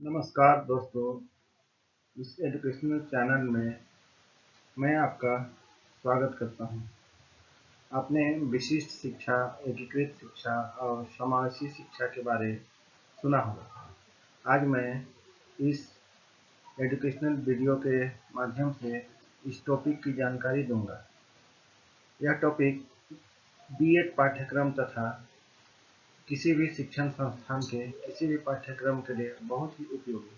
नमस्कार दोस्तों, इस एजुकेशनल चैनल में मैं आपका स्वागत करता हूं। आपने विशिष्ट शिक्षा, एकीकृत शिक्षा और समावेशी शिक्षा के बारे सुना होगा। आज मैं इस एजुकेशनल वीडियो के माध्यम से इस टॉपिक की जानकारी दूंगा। यह टॉपिक बीएड पाठ्यक्रम तथा किसी भी शिक्षण संस्थान के किसी भी पाठ्यक्रम के लिए बहुत ही उपयोगी है।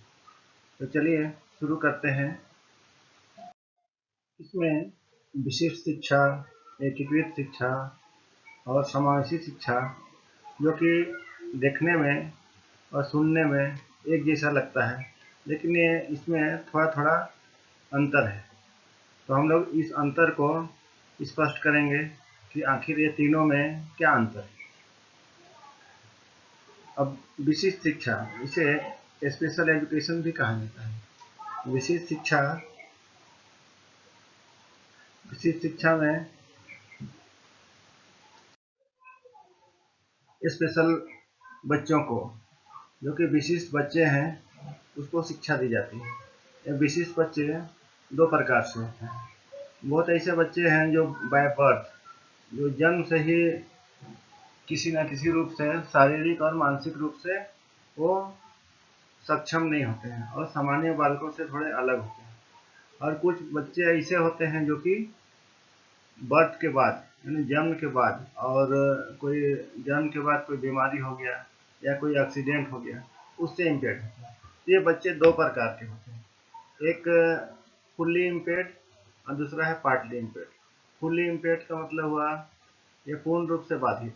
तो चलिए शुरू करते हैं। इसमें विशिष्ट शिक्षा, एकीकृत शिक्षा और समावेशी शिक्षा, जो कि देखने में और सुनने में एक जैसा लगता है, लेकिन ये इसमें थोड़ा थोड़ा अंतर है। तो हम लोग इस अंतर को स्पष्ट करेंगे कि आखिर ये तीनों में क्या अंतर है। अब विशिष्ट शिक्षा, इसे स्पेशल एजुकेशन भी कहा जाता है। विशिष्ट शिक्षा में स्पेशल बच्चों को, जो कि विशिष्ट बच्चे हैं, उसको शिक्षा दी जाती है। ये विशिष्ट बच्चे दो प्रकार से होते हैं। बहुत ऐसे बच्चे हैं जो बाय बर्थ, जो जन्म से ही किसी न किसी रूप से शारीरिक और मानसिक रूप से वो सक्षम नहीं होते हैं और सामान्य बालकों से थोड़े अलग होते हैं। और कुछ बच्चे ऐसे होते हैं जो कि बर्थ के बाद, यानी जन्म के बाद, और कोई जन्म के बाद कोई बीमारी हो गया या कोई एक्सीडेंट हो गया, उससे इम्पेयर्ड होते हैं। ये बच्चे दो प्रकार के होते हैं, एक फुल्ली इम्पेयर्ड और दूसरा है पार्टली इम्पेयर्ड। फुल्ली इम्पेयर्ड का मतलब हुआ ये पूर्ण रूप से बाधित।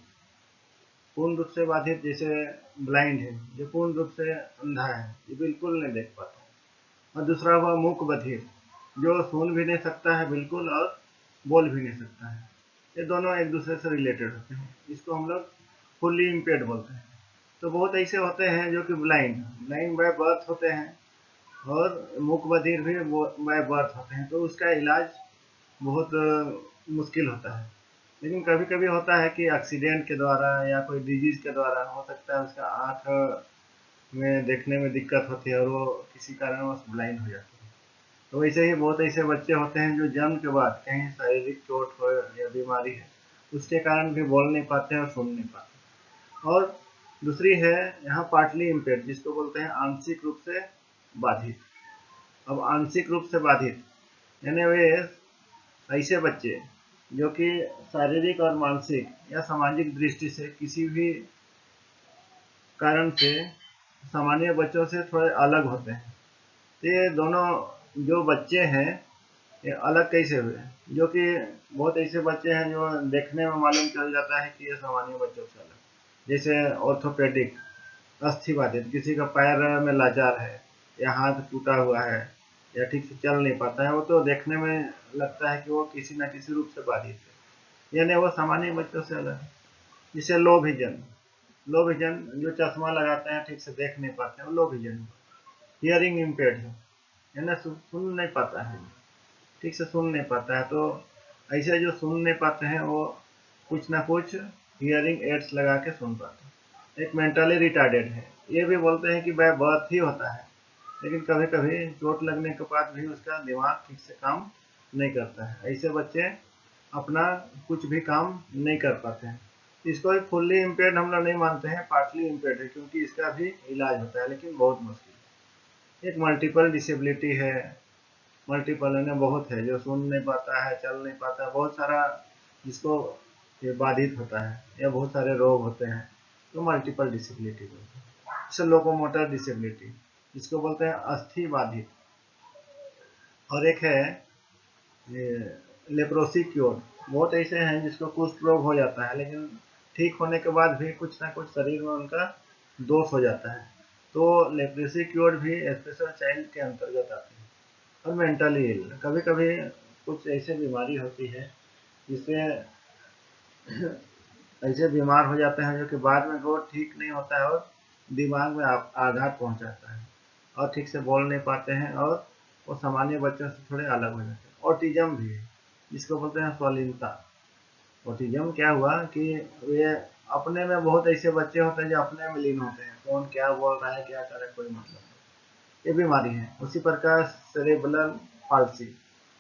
पूर्ण रूप से बाधित जैसे ब्लाइंड है, ये पूर्ण रूप से अंधा है, ये बिल्कुल नहीं देख पाता। और दूसरा हुआ मूक बधिर, जो सुन भी नहीं सकता है बिल्कुल और बोल भी नहीं सकता है। ये दोनों एक दूसरे से रिलेटेड होते हैं, इसको हम लोग फुल्ली इम्पेयर्ड बोलते हैं। तो बहुत ऐसे होते हैं जो कि ब्लाइंड बाय बर्थ होते हैं और मूक बधिर भी बाय बर्थ होते हैं। तो उसका इलाज बहुत मुश्किल होता है। लेकिन कभी कभी होता है कि एक्सीडेंट के द्वारा या कोई डिजीज के द्वारा हो सकता है उसका आँख में देखने में दिक्कत होती है और वो किसी कारणवश ब्लाइंड हो जाती है। तो वैसे ही बहुत ऐसे बच्चे होते हैं जो जन्म के बाद कहीं शारीरिक चोट हो या बीमारी है, उसके कारण भी बोल नहीं पाते हैं और सुन नहीं पाते। और दूसरी है यहाँ पार्टली इम्पेयर्ड, जिसको बोलते हैं आंशिक रूप से बाधित। अब आंशिक रूप से बाधित यानी वे ऐसे बच्चे जो कि शारीरिक और मानसिक या सामाजिक दृष्टि से किसी भी कारण से सामान्य बच्चों से थोड़े अलग होते हैं। तो ये दोनों जो बच्चे हैं, ये अलग कैसे हुए, जो कि बहुत ऐसे बच्चे हैं जो देखने में मालूम चल जाता है कि ये सामान्य बच्चों से अलग। जैसे ऑर्थोपेडिक, अस्थि बाधित, किसी का पैर में लाचार है या हाथ टूटा हुआ है या ठीक से चल नहीं पाता है, वो तो देखने में लगता है कि वो किसी न किसी रूप से बाधित है, यानी वो सामान्य बच्चों से अलग है। जिसे लो विजन, जो चश्मा लगाते हैं ठीक से देख नहीं पाते हैं, वो लो विजन। हियरिंग इम्पेयर्ड है ना, सुन नहीं पाता है, ठीक से सुन नहीं पाता है। तो ऐसे जो सुन नहीं पाते हैं वो कुछ ना कुछ हियरिंग एड्स लगा के सुन पाते हैं। एक मेंटली रिटार्डेड है, ये भी बोलते हैं कि बाय बर्थ ही होता है, लेकिन कभी कभी चोट लगने के बाद भी उसका दिमाग ठीक से काम नहीं करता है। ऐसे बच्चे अपना कुछ भी काम नहीं कर पाते हैं। इसको एक फुल्ली इम्पेयर्ड हम लोग नहीं मानते हैं, पार्टली इम्पेयर्ड है, क्योंकि इसका भी इलाज होता है लेकिन बहुत मुश्किल। एक मल्टीपल डिसेबिलिटी है। मल्टीपल है, बहुत है, जो सुन नहीं पाता है, चल नहीं पाता है, बहुत सारा जिसको ये बाधित होता है या बहुत सारे रोग होते हैं, तो मल्टीपल डिसेबिलिटी बोलते हैं। जैसे लोकोमोटर डिसेबिलिटी, जिसको बोलते हैं अस्थि बाधित। और एक है ये लेप्रोसी क्योर। बहुत ऐसे हैं जिसको कुष्ठ रोग हो जाता है, लेकिन ठीक होने के बाद भी कुछ ना कुछ शरीर में उनका दोष हो जाता है, तो लेप्रोसी क्योर भी स्पेशल चाइल्ड के अंतर्गत आते हैं। और मेंटली इल, कभी कभी कुछ ऐसे बीमारी होती है जिससे ऐसे बीमार हो जाते हैं जो कि बाद में वो ठीक नहीं होता है और दिमाग में आघात पहुंचाता है और ठीक से बोल नहीं पाते हैं और वो सामान्य बच्चों से थोड़े अलग हो जाते हैं। ऑटिज्म भी है, जिसको बोलते हैं स्वालीनता। ऑटिज्म क्या हुआ कि ये अपने में बहुत ऐसे बच्चे होते हैं जो अपने में लीन होते हैं, कौन क्या बोल रहा है क्या कर रहा है कोई मतलब नहीं। ये बीमारी है। उसी प्रकार सेरेब्रल पाल्सी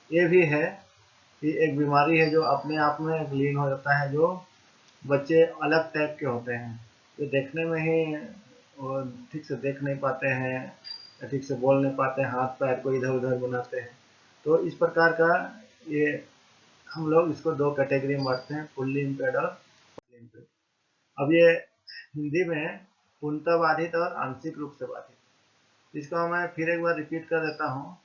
ये भी है कि एक बीमारी है जो अपने आप में विलीन हो जाता है, जो बच्चे अलग टाइप के होते हैं, जो देखने में ही वो ठीक से देख नहीं पाते हैं या ठीक से बोल नहीं पाते हैं, हाथ पैर को इधर उधर बनाते हैं। तो इस प्रकार का ये हम लोग इसको दो कैटेगरी में बांटते हैं, फुल्ली इम्पेयर्ड और पार्शियली इम्पेयर्ड। अब ये हिंदी में पूर्णतः बाधित और आंशिक रूप से बाधित। इसको मैं फिर एक बार रिपीट कर देता हूँ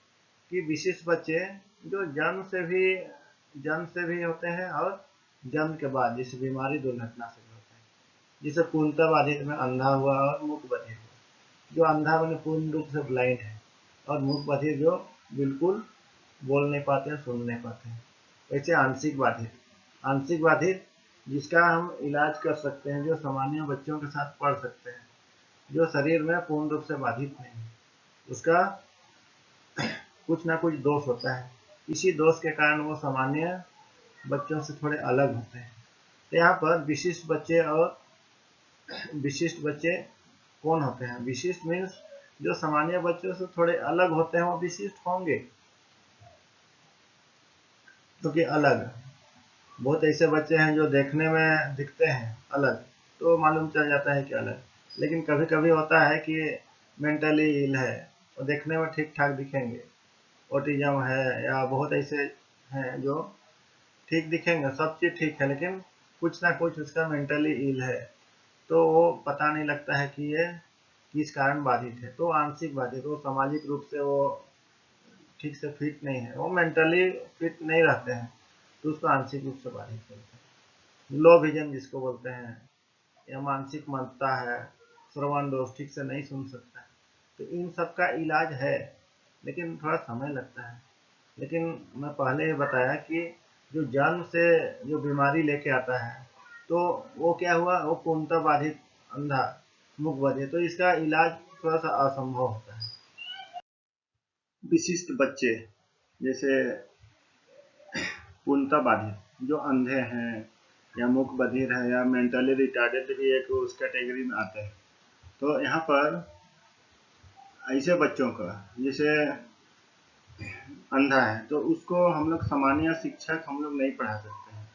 कि विशिष्ट बच्चे जो जन्म से भी होते हैं और जन्म के बाद जैसे बीमारी दुर्घटना से भी होते हैं, जिसे पूर्णतः बाधित में अंधा हुआ और मूक बधिर हुआ। जो अंधा मैंने पूर्ण रूप से ब्लाइंड है, और मूक बधिर जो बिल्कुल बोल नहीं पाते, सुन नहीं पाते हैं। वैसे आंशिक बाधित जिसका हम इलाज कर सकते हैं, जो सामान्य बच्चों के साथ पढ़ सकते हैं, जो शरीर में पूर्ण रूप से बाधित नहीं है, उसका कुछ ना कुछ दोष होता है। इसी दोष के कारण वो सामान्य बच्चों से थोड़े अलग होते हैं। तो यहाँ पर विशिष्ट बच्चे कौन होते हैं? विशिष्ट मीन्स जो सामान्य बच्चों से थोड़े अलग होते हैं वो विशिष्ट होंगे, क्योंकि अलग बहुत ऐसे बच्चे हैं जो देखने में दिखते हैं अलग, तो मालूम चल जाता है कि अलग। लेकिन कभी कभी होता है कि मेंटली इल है और देखने में ठीक ठाक दिखेंगे, ऑटिज्म है, या बहुत ऐसे हैं जो ठीक दिखेंगे, सब चीज़ ठीक है, लेकिन कुछ ना कुछ उसका मेंटली इल है, तो वो पता नहीं लगता है कि ये किस कारण बाधित है। तो आंशिक बाधित, वो सामाजिक रूप से वो ठीक से फिट नहीं है, वो मेंटली फिट नहीं रहते हैं, तो उसको आंशिक रूप से बाधित बोलते हैं। लो विजन जिसको बोलते हैं, या मानसिक मंदता है, श्रवण दोष, ठीक से नहीं सुन सकता है। तो इन सब का इलाज है, लेकिन थोड़ा समय लगता है। लेकिन मैं पहले ही बताया कि जो जन्म से जो बीमारी लेके आता है, तो वो क्या हुआ, वो पूर्णतः बाधित, अंधा, मुख बधिर, तो इसका इलाज थोड़ा सा असंभव होता है। विशिष्ट बच्चे जैसे पूर्णतः बाधित जो अंधे हैं या मुख बधिर है या मेंटली रिटार्डेड भी एक उस कैटेगरी में आते हैं। तो यहाँ पर ऐसे बच्चों का जैसे अंधा है, तो उसको हम लोग सामान्य शिक्षक हम लोग नहीं पढ़ा सकते हैं,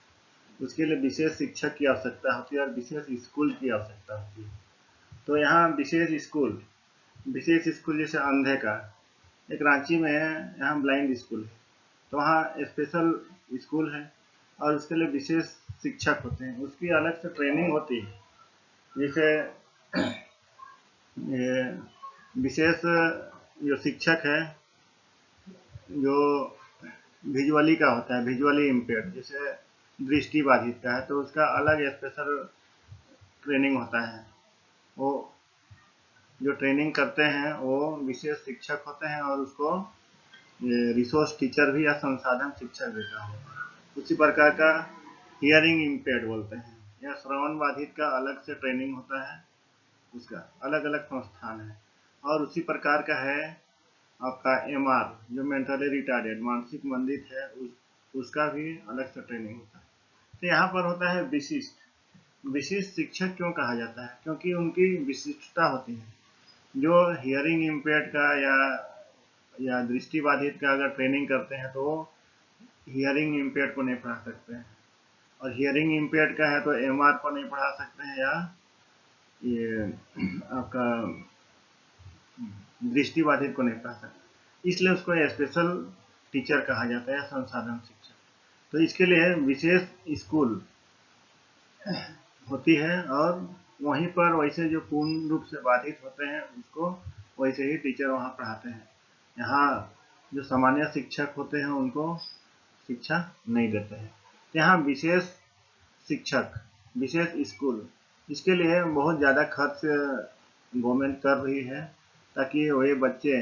उसके लिए विशेष शिक्षक की आवश्यकता होती है और विशेष स्कूल की आवश्यकता होती है। तो यहाँ विशेष स्कूल जैसे अंधे का एक रांची में है, यहाँ ब्लाइंड स्कूल है, तो वहाँ स्पेशल स्कूल है और उसके लिए विशेष शिक्षक होते हैं, उसकी अलग से ट्रेनिंग होती है। जैसे विशेष जो शिक्षक है जो विजुअली का होता है, विजुअली इम्पेयर्ड, जैसे दृष्टि बाधित का है, तो उसका अलग स्पेशल ट्रेनिंग होता है। वो जो ट्रेनिंग करते हैं वो विशेष शिक्षक होते हैं और उसको रिसोर्स टीचर भी या संसाधन शिक्षक भी कहा होता है। उसी प्रकार का हियरिंग इम्पेयर्ड बोलते हैं, या श्रवण बाधित का अलग से ट्रेनिंग होता है, उसका अलग अलग संस्थान है। और उसी प्रकार का है आपका MR जो मेंटली रिटार्डेड, मानसिक मंदित है, उसका भी अलग से ट्रेनिंग होता है। तो यहाँ पर होता है विशिष्ट शिक्षक क्यों कहा जाता है? क्योंकि उनकी विशिष्टता होती है। जो हियरिंग इम्पेयर्ड का या दृष्टि बाधित का अगर ट्रेनिंग करते हैं तो हियरिंग इम्पेयर्ड को नहीं पढ़ा सकते हैं, और हियरिंग इम्पेयर्ड का है तो MR को नहीं पढ़ा सकते हैं, या ये आपका दृष्टि बाधित को नहीं पढ़ा सकते, इसलिए उसको स्पेशल टीचर कहा जाता है, संसाधन शिक्षक। तो इसके लिए विशेष स्कूल होती है और वहीं पर वैसे जो पूर्ण रूप से बाधित होते हैं उसको वैसे ही टीचर वहाँ पढ़ाते हैं। यहाँ जो सामान्य शिक्षक होते हैं उनको शिक्षा नहीं देते हैं। यहाँ विशेष शिक्षक, विशेष स्कूल, इसके लिए बहुत ज़्यादा खर्च गवर्नमेंट कर रही है, ताकि वही बच्चे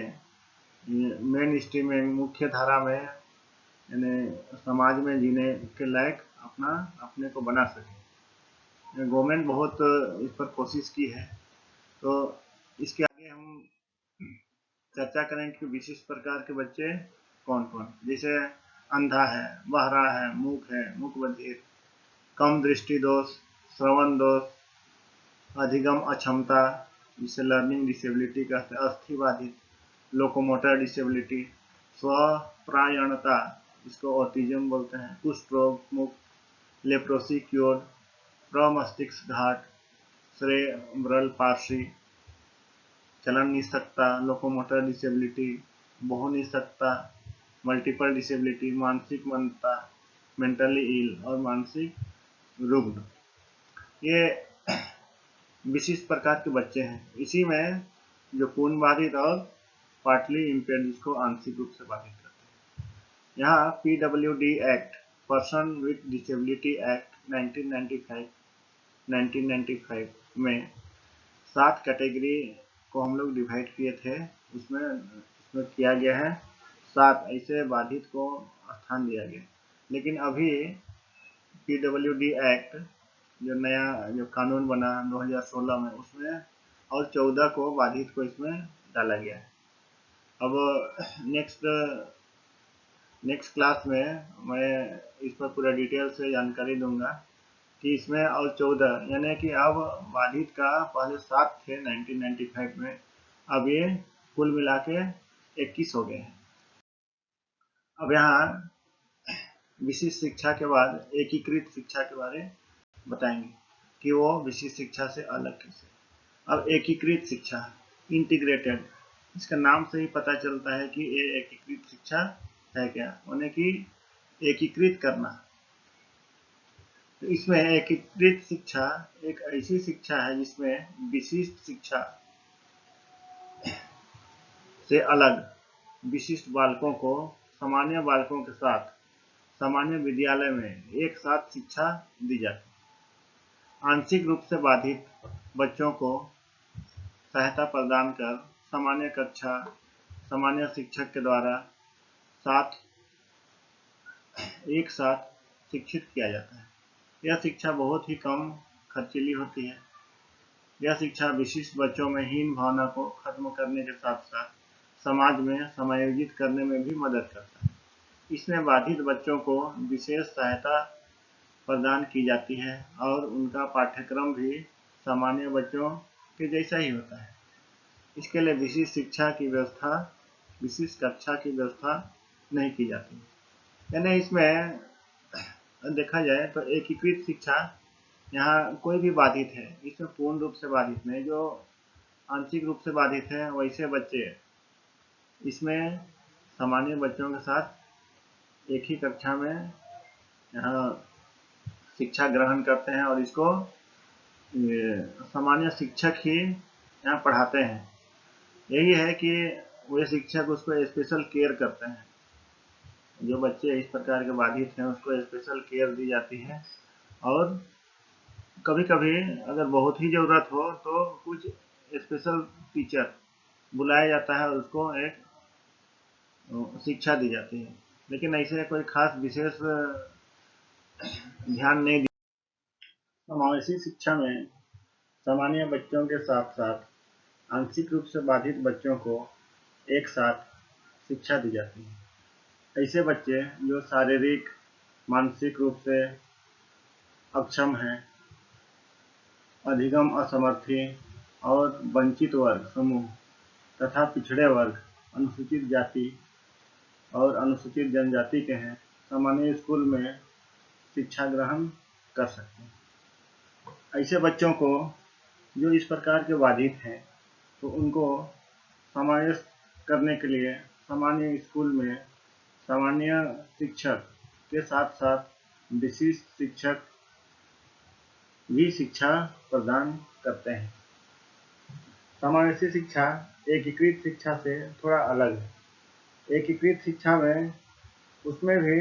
मेन स्ट्रीम में, मुख्य धारा में, यानी समाज में जीने के लायक अपने को बना सके। गवर्नमेंट बहुत इस पर कोशिश की है। तो इसके आगे हम चर्चा करें कि विशिष्ट प्रकार के बच्चे कौन कौन, जैसे अंधा है, बहरा है, मूक बधिर, कम दृष्टि दोष, श्रवण दोष, अधिगम अक्षमता जिसे लर्निंग डिसेबिलिटी कहते हैं, अस्थि बाधित, लोकोमोटर डिसेबिलिटी, स्वप्रायणता जिसको ऑटिज्म बोलते हैं, कुष्ठ रोग मुक्त, लेप्रोसी क्योर्ड, प्रमस्तिष्कघात, सेरेब्रल पार्सी, चलन निःशक्तता, लोकोमोटर डिसेबिलिटी, बहुनिःशक्तता, मल्टीपल डिसेबिलिटी, मानसिक मंदता, मेंटली इल और मानसिक रुग्ण, ये विशिष्ट प्रकार के बच्चे हैं। इसी में जो पूर्ण बाधित और पार्टली इम्पेयर्ड जिसको आंशिक रूप से बाधित करते हैं। यहाँ PWD act, person with disability act 1995 में 7 कैटेगरी को हम लोग डिवाइड किए थे। उसमें किया गया है 7 ऐसे बाधित को स्थान दिया गया। लेकिन अभी PWD एक्ट जो नया जो कानून बना 2016 में, उसमें और 14 को बाधित को इसमें डाला गया है। अब नेक्स्ट क्लास में मैं इस पर पूरा डिटेल से जानकारी दूंगा कि इसमें और 14 यानी कि अब बाधित का पहले 7 थे 1995 में, अब ये कुल मिला के 21 हो गए हैं। अब यहाँ विशिष्ट शिक्षा के बाद एकीकृत शिक्षा के बारे में बताएंगे कि वो विशिष्ट शिक्षा से अलग कैसे। अब एकीकृत शिक्षा, इंटीग्रेटेड, इसका नाम से ही पता चलता है कि ये एकीकृत शिक्षा है क्या, यानी कि एकीकृत करना। तो इसमें एकीकृत शिक्षा एक ऐसी शिक्षा है जिसमें विशिष्ट शिक्षा से अलग विशिष्ट बालकों को सामान्य बालकों के साथ सामान्य विद्यालय में एक साथ शिक्षा दी जाती है। आंशिक रूप से बाधित बच्चों को सहायता प्रदान कर सामान्य कक्षा सामान्य शिक्षक के द्वारा एक साथ शिक्षित किया जाता है। यह शिक्षा बहुत ही कम खर्चीली होती है। यह शिक्षा विशिष्ट बच्चों में हीन भावना को खत्म करने के साथ साथ समाज में समायोजित करने में भी मदद करता है। इसमें बाधित बच्चों को विशेष सहायता प्रदान की जाती है और उनका पाठ्यक्रम भी सामान्य बच्चों के जैसा ही होता है। इसके लिए विशिष्ट शिक्षा की व्यवस्था, विशिष्ट कक्षा की व्यवस्था नहीं की जाती। यानी इसमें देखा जाए तो एकीकृत शिक्षा, यहाँ कोई भी बाधित है, इसमें पूर्ण रूप से बाधित नहीं, जो आंशिक रूप से बाधित है वैसे बच्चे इसमें सामान्य बच्चों के साथ एक ही कक्षा में यहाँ शिक्षा ग्रहण करते हैं और इसको सामान्य शिक्षक ही यहाँ पढ़ाते हैं। यही है कि वे शिक्षक उसको स्पेशल केयर करते हैं। जो बच्चे इस प्रकार के बाधित हैं उसको स्पेशल केयर दी जाती है और कभी कभी अगर बहुत ही ज़रूरत हो तो कुछ स्पेशल टीचर बुलाया जाता है और उसको एक शिक्षा दी जाती है। लेकिन ऐसे कोई खास विशेष ध्यान नहीं दिया। समावेशी शिक्षा में सामान्य बच्चों के साथ साथ आंशिक रूप से बाधित बच्चों को एक साथ शिक्षा दी जाती है। ऐसे बच्चे जो शारीरिक मानसिक रूप से अक्षम हैं, अधिगम असमर्थी और वंचित वर्ग समूह तथा पिछड़े वर्ग, अनुसूचित जाति और अनुसूचित जनजाति के हैं, सामान्य स्कूल में शिक्षा ग्रहण कर सकते हैं। ऐसे बच्चों को जो इस प्रकार के बाधित हैं तो उनको समावेश करने के लिए सामान्य स्कूल में सामान्य शिक्षक के साथ साथ विशिष्ट शिक्षक भी शिक्षा प्रदान करते हैं। समावेशी शिक्षा एकीकृत शिक्षा से थोड़ा अलग है। एकीकृत शिक्षा में उसमें भी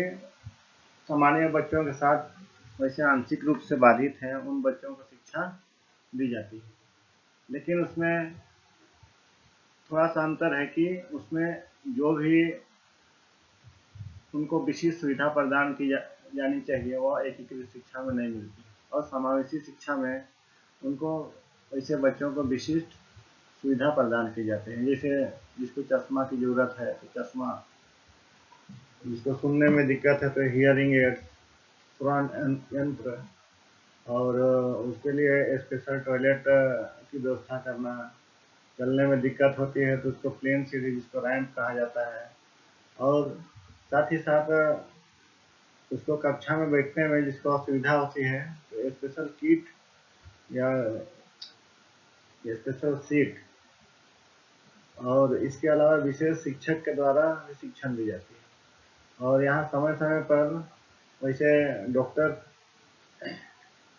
सामान्य बच्चों के साथ वैसे आंशिक रूप से बाधित हैं उन बच्चों को शिक्षा दी जाती है, लेकिन उसमें थोड़ा सा अंतर है कि उसमें जो भी उनको विशिष्ट सुविधा प्रदान की जानी चाहिए वह एकीकृत शिक्षा में नहीं मिलती और समावेशी शिक्षा में उनको ऐसे बच्चों को विशिष्ट सुविधा प्रदान की जाती है। जैसे जिसको चश्मा की ज़रूरत है तो चश्मा, जिसको सुनने में दिक्कत है तो हियरिंग एड्स, श्रवण यंत्र, और उसके लिए स्पेशल टॉयलेट की व्यवस्था करना, चलने में दिक्कत होती है तो उसको प्लेन सीढ़ी, जिसको रैंप कहा जाता है, और साथ ही साथ उसको कक्षा में बैठने में जिसको असुविधा होती है तो स्पेशल किट या स्पेशल सीट और इसके अलावा विशेष शिक्षक के द्वारा शिक्षण दी जाती है। और यहाँ समय समय पर वैसे डॉक्टर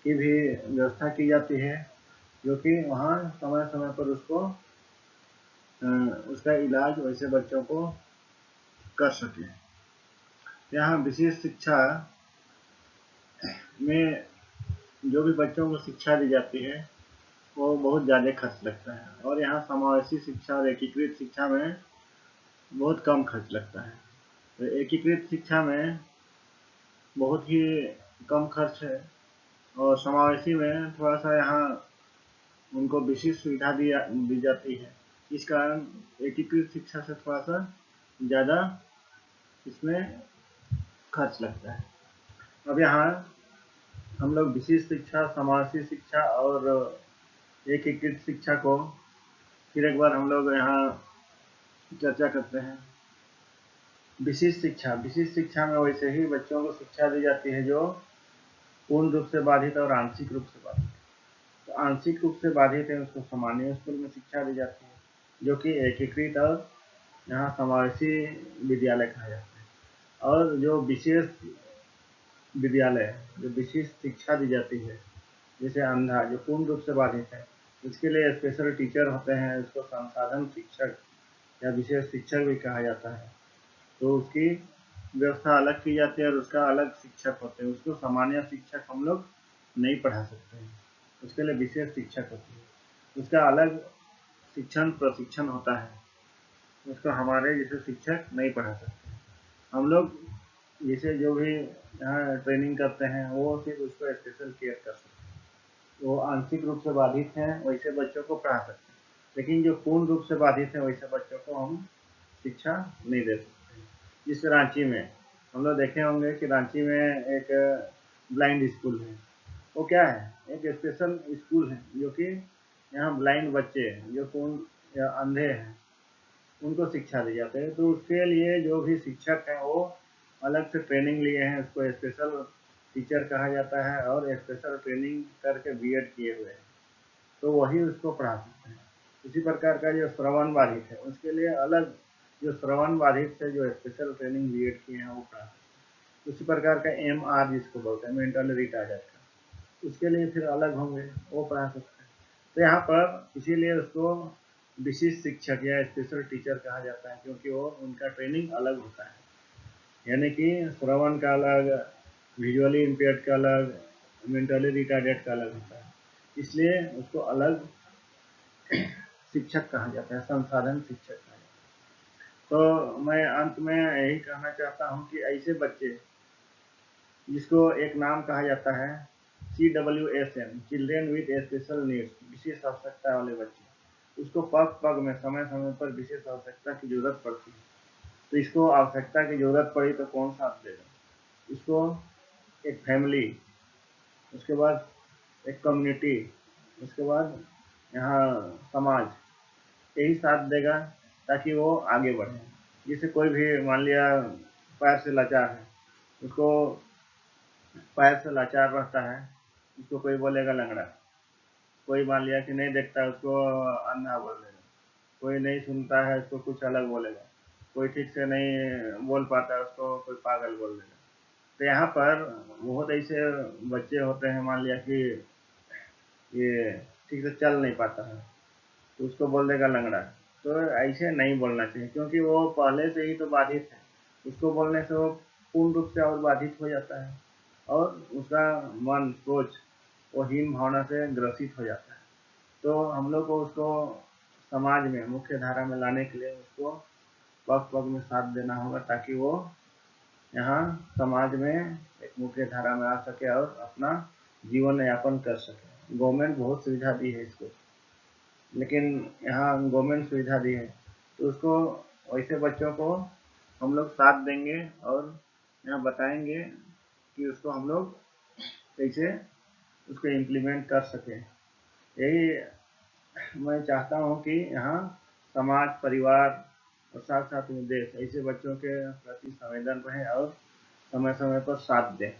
की भी व्यवस्था की जाती है, जो कि वहाँ समय समय पर उसका इलाज वैसे बच्चों को कर सके। यहाँ विशेष शिक्षा में जो भी बच्चों को शिक्षा दी जाती है वो बहुत ज़्यादा खर्च लगता है, और यहाँ समावेशी शिक्षा और एकीकृत शिक्षा में बहुत कम खर्च लगता है। तो एकीकृत शिक्षा में बहुत ही कम खर्च है, और समावेशी में थोड़ा सा यहाँ उनको विशेष सुविधा दी जाती है। इस कारण एकीकृत शिक्षा से थोड़ा सा ज़्यादा इसमें खर्च लगता है। अब यहाँ हम लोग विशेष शिक्षा, समावेशी शिक्षा और एकीकृत शिक्षा को फिर एक बार हम लोग यहाँ चर्चा करते हैं। विशेष शिक्षा में वैसे ही बच्चों को शिक्षा दी जाती है जो पूर्ण रूप से बाधित और आंशिक रूप से बाधित। तो आंशिक रूप से बाधित है उसको सामान्य स्कूल में शिक्षा दी जाती है, जो कि एकीकृत और यहाँ समावेशी विद्यालय कहा जाता है। और जो विशेष विद्यालय, जो विशेष शिक्षा दी जाती है, जैसे अंधा जो पूर्ण रूप से बाधित है, इसके लिए स्पेशल टीचर होते हैं, उसको संसाधन शिक्षक या विशेष शिक्षक भी कहा जाता है। तो उसकी व्यवस्था अलग की जाती है और उसका अलग शिक्षक होते हैं। उसको सामान्य शिक्षक हम लोग नहीं पढ़ा सकते हैं, उसके लिए विशेष शिक्षक होते हैं, उसका अलग शिक्षण प्रशिक्षण होता है, उसको हमारे जैसे शिक्षक नहीं पढ़ा सकते। हम लोग जैसे जो भी यहाँ ट्रेनिंग करते हैं वो सिर्फ उसको स्पेशल केयर कर सकते हैं। वो आंशिक रूप से बाधित हैं वैसे बच्चों को पढ़ा सकते हैं, लेकिन जो पूर्ण रूप से बाधित हैं वैसे बच्चों को हम शिक्षा नहीं दे सकते। जिस रांची में हम लोग देखे होंगे कि रांची में एक ब्लाइंड स्कूल है। वो क्या है, एक स्पेशल स्कूल है, जो कि यहाँ ब्लाइंड बच्चे जो पूर्ण या अंधे हैं उनको शिक्षा दी जाती है। तो उसके लिए जो भी शिक्षक हैं वो अलग से ट्रेनिंग लिए हैं, उसको स्पेशल टीचर कहा जाता है, और स्पेशल ट्रेनिंग करके बीएड किए हुए हैं, तो वही उसको पढ़ा सकते हैं। इसी प्रकार का जो श्रवण बाधित है उसके लिए अलग, जो श्रवण बाधित से जो स्पेशल ट्रेनिंग बीएड किए हैं वो पढ़ा सकते हैं। उसी प्रकार का एमआर जिसको बोलते हैं, मेंटल रिटार्डेड का, उसके लिए फिर अलग होंगे, वो पढ़ा सकते हैं। तो यहाँ पर इसीलिए उसको विशिष्ट शिक्षक या स्पेशल टीचर कहा जाता है, क्योंकि वो उनका ट्रेनिंग अलग होता है। यानी कि श्रवण का अलग, विजुअली इम्पेयर्ड का अलग, मेंटली रिटार्डेड का अलग होता है, इसलिए उसको अलग शिक्षक कहा जाता है, संसाधन शिक्षक कहा जाता है। तो मैं अंत में यही कहना चाहता हूँ कि ऐसे बच्चे जिसको एक नाम कहा जाता है CWSM, children with special needs, विशेष आवश्यकता वाले बच्चे, उसको पग पग में समय समय पर विशेष आवश्यकता की जरूरत पड़ती है। तो इसको आवश्यकता की जरूरत पड़ी तो कौन साथ देगा? इसको एक फैमिली, उसके बाद एक कम्युनिटी, उसके बाद यहाँ समाज, यही साथ देगा ताकि वो आगे बढ़े। जैसे कोई भी मान लिया पैर से लाचार है, उसको पैर से लाचार रहता है, उसको कोई बोलेगा लंगड़ा, कोई मान लिया कि नहीं देखता है उसको अंधा बोल देगा, कोई नहीं सुनता है उसको कुछ अलग बोलेगा, कोई ठीक से नहीं बोल पाता है उसको कोई पागल बोल देगा। तो यहाँ पर बहुत ऐसे बच्चे होते हैं, मान लिया कि ये ठीक से चल नहीं पाता है तो उसको बोल देगा लंगड़ा। तो ऐसे नहीं बोलना चाहिए, क्योंकि वो पहले से ही तो बाधित है, उसको बोलने से वो पूर्ण रूप से और बाधित हो जाता है, और उसका मन सोच वो हीन भावना से ग्रसित हो जाता है। तो हम लोग को उसको समाज में मुख्य धारा में लाने के लिए उसको पग पग में साथ देना होगा, ताकि वो यहाँ समाज में एक मुख्य धारा में आ सके और अपना जीवन यापन कर सके। गवर्नमेंट बहुत सुविधा दी है इसको, लेकिन यहाँ गवर्नमेंट सुविधा दी है तो उसको, वैसे बच्चों को हम लोग साथ देंगे और यहाँ बताएंगे कि उसको हम लोग कैसे उसको इम्प्लीमेंट कर सकें। यही मैं चाहता हूँ कि यहाँ समाज, परिवार और साथ साथ में देश ऐसे बच्चों के प्रति संवेदन रहे और समय समय पर साथ दें।